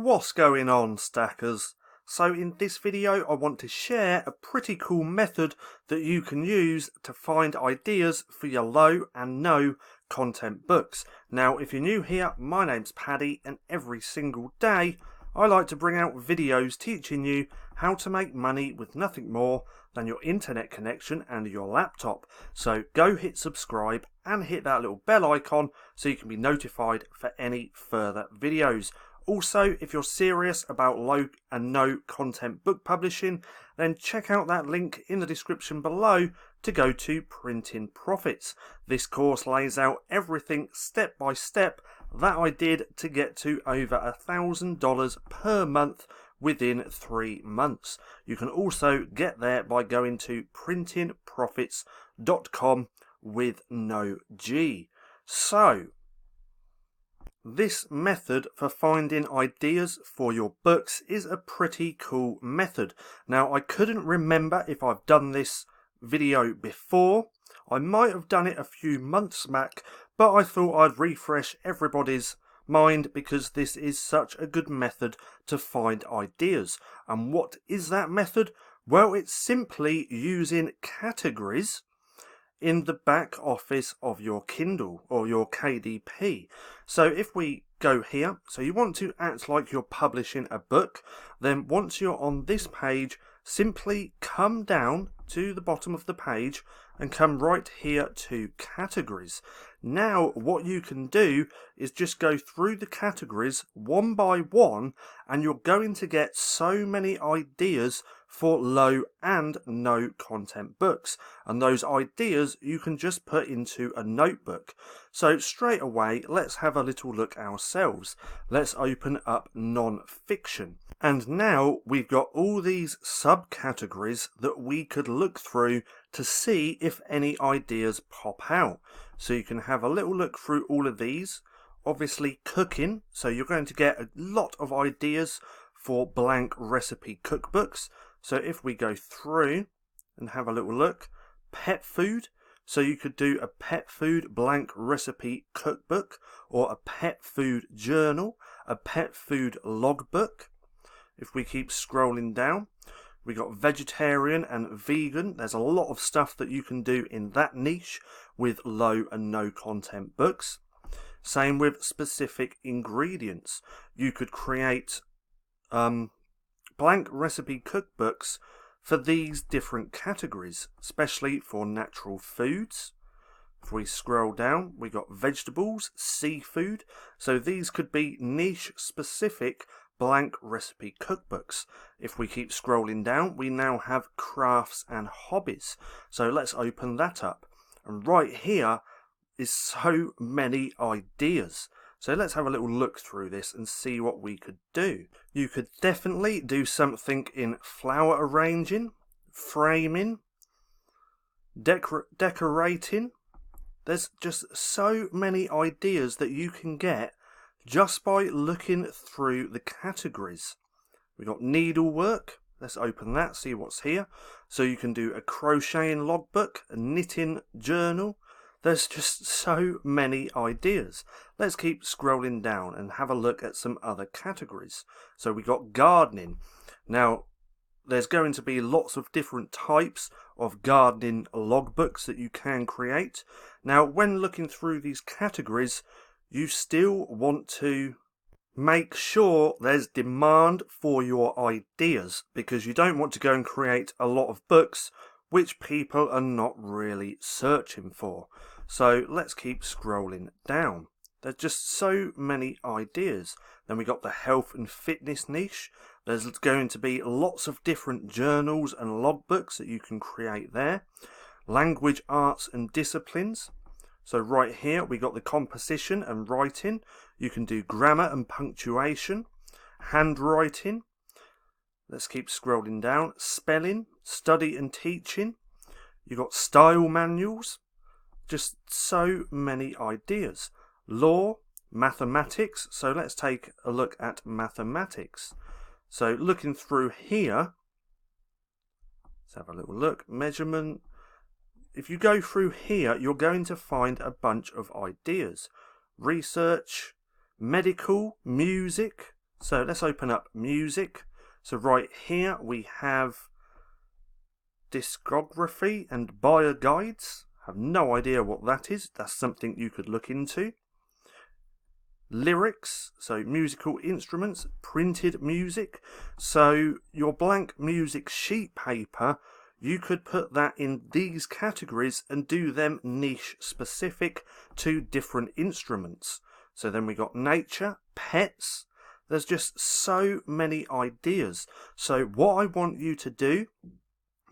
What's going on, stackers? So in this video I want to share a pretty cool method that you can use to find ideas for your low and no content books. Now if you're new here, my name's Paddy and every single day I like to bring out videos teaching you how to make money with nothing more than your internet connection and your laptop. So go hit subscribe and hit that little bell icon so you can be notified for any further videos. Also, if you're serious about low and no content book publishing, then check out that link in the description below to go to Printing Profits. This course lays out everything step by step that I did to get to over $1,000 per month within 3 months. You can also get there by going to printingprofits.com with no G. So, this method for finding ideas for your books is a pretty cool method. Now, I couldn't remember if I've done this video before. I might have done it a few months back, but I thought I'd refresh everybody's mind because this is such a good method to find ideas. And what is that method? Well, it's simply using categories in the back office of your Kindle or your KDP. So if we go here, so you want to act like you're publishing a book, then once you're on this page, simply come down to the bottom of the page and come right here to categories. Now what you can do is just go through the categories one by one and you're going to get so many ideas for low and no content books, and those ideas you can just put into a notebook. So straight away let's have a little look ourselves. Let's open up Nonfiction, and now we've got all these subcategories that we could look through to see if any ideas pop out. So you can have a little look through all of these. Obviously cooking, so you're going to get a lot of ideas for blank recipe cookbooks. So if we go through and have a little look, pet food, so you could do a pet food blank recipe cookbook or a pet food journal, a pet food logbook. If we keep scrolling down, we got vegetarian and vegan. There's a lot of stuff that you can do in that niche with low and no content books. Same with specific ingredients. You could create blank recipe cookbooks for these different categories, especially for natural foods. If we scroll down, we got vegetables, seafood. So these could be niche specific blank recipe cookbooks. If we keep scrolling down, we now have crafts and hobbies. So let's open that up. And right here is so many ideas. So let's have a little look through this and see what we could do. You could definitely do something in flower arranging, framing, decorating. There's just so many ideas that you can get just by looking through the categories. We got needlework. Let's open that, see what's here. So you can do a crocheting logbook, a knitting journal. There's just so many ideas. Let's keep scrolling down and have a look at some other categories. So we got gardening. Now, there's going to be lots of different types of gardening logbooks that you can create. Now, when looking through these categories, you still want to make sure there's demand for your ideas, because you don't want to go and create a lot of books which people are not really searching for. So let's keep scrolling down. There's just so many ideas. Then we got the health and fitness niche. There's going to be lots of different journals and logbooks that you can create there. Language, arts and disciplines. So right here we got the composition and writing. You can do grammar and punctuation, handwriting. Let's keep scrolling down. Spelling, study and teaching. You got style manuals. Just so many ideas. Law, mathematics. So let's take a look at mathematics. So looking through here, let's have a little look. Measurement. If you go through here, you're going to find a bunch of ideas. Research, medical, music, So let's open up music. So right here we have discography and buyer guides. I have no idea what that is. That's something you could look into. Lyrics, so musical instruments, printed music. So your blank music sheet paper, you could put that in these categories and do them niche specific to different instruments. So then we got nature, pets. There's just so many ideas. So what I want you to do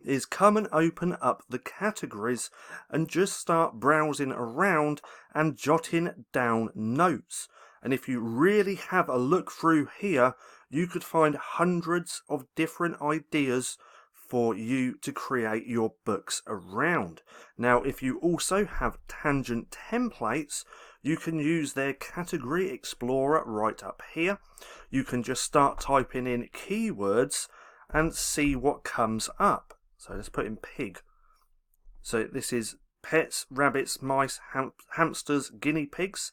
is come and open up the categories and just start browsing around and jotting down notes. And if you really have a look through here, you could find hundreds of different ideas for you to create your books around. Now, if you also have tangent templates, you can use their category explorer right up here. You can just start typing in keywords and see what comes up. So let's put in pig. So this is pets, rabbits, mice, hamsters, guinea pigs.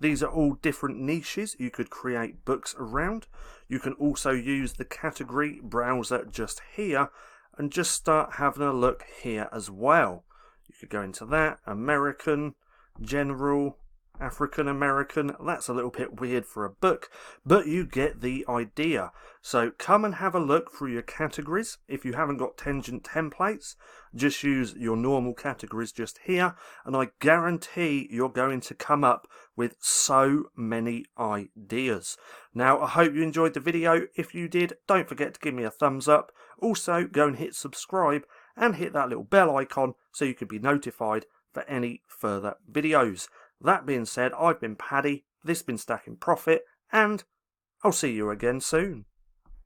These are all different niches you could create books around. You can also use the category browser just here and just start having a look here as well. You could go into that, American, general, African American. That's a little bit weird for a book, but you get the idea. So come and have a look through your categories. If you haven't got tangent templates, just use your normal categories just here, and I guarantee you're going to come up with so many ideas. Now, I hope you enjoyed the video. If you did, don't forget to give me a thumbs up. Also, go and hit subscribe and hit that little bell icon so you can be notified for any further videos. That being said, I've been Paddy, this has been StackinProfit, and I'll see you again soon.